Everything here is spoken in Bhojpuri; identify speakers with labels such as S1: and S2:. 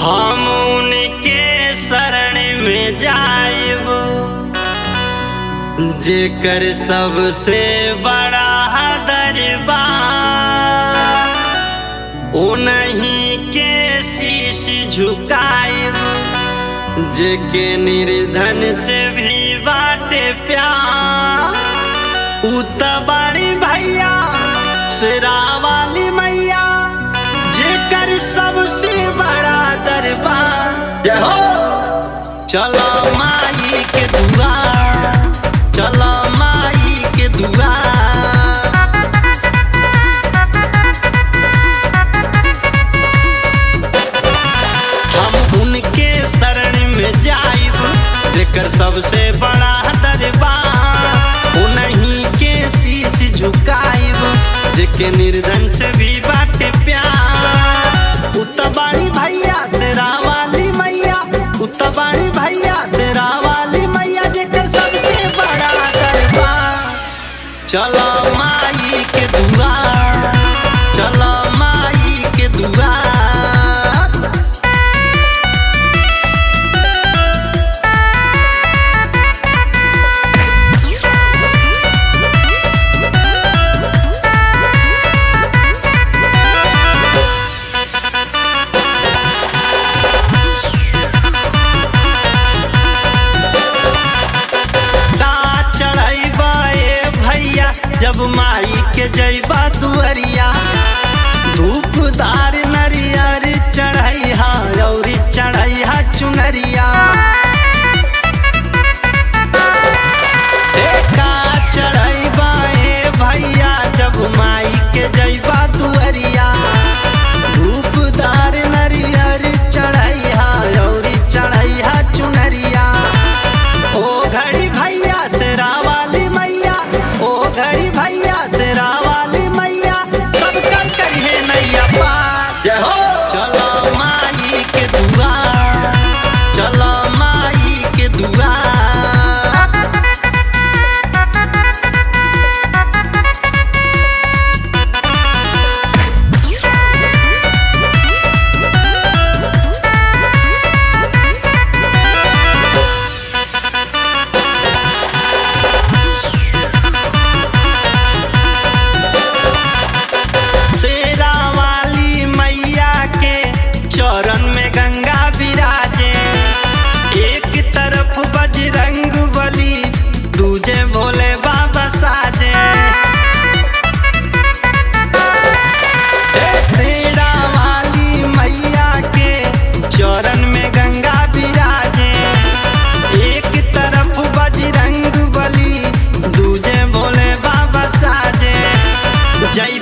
S1: हम उनके शरण में जाइब जेकर सबसे बड़ा दरबार। उन्हीं के शीश झुकाइब जेके निर्धन से भी बाटे प्यार। उतबाड़ी भैया शेरा वाली मैया जेकर सबसे बड़ा दरबार। जय हो चलो माई के दुआर, चलो माई के दुआर। हम उनके शरण में जाइब जेकर सबसे बड़ा दरबार। उन्हीं के शीश झुकाइब जेके निर्धन से भी बाटे प्यार। उतबाड़ी भैया शेरा वाली मैया, उतबाड़ी भैया शेरा वाली मैया जेकर सबसे बड़ा दरबार। चलो माई के दुआर, चलो माई के दुआर। जब माई के जइबा दुअरिया धूपदार नरियर चढ़ैहा और चढ़ैहा चुनरिया। का चढ़ैबा ए भैया जब माई के जइबा दुअरिया धूपदार नरियर चढ़ैहा और चढ़ैहा चुनरिया। ओ घड़ी भैया शेरा वाली मैया, ओ घड़ी भैया शेरा वाली मैया सब कर करिए नैया पार। जय हो चलो माई के दुआर, चलो माई के दुआर। चरण में गंगा विराजे, एक तरफ बजरंग बली दूजे भोले बाबा साजे। शेरा वाली मैया के चरण में गंगा विराजे, एक तरफ बजरंग बली दूजे भोले बाबा साजे। जय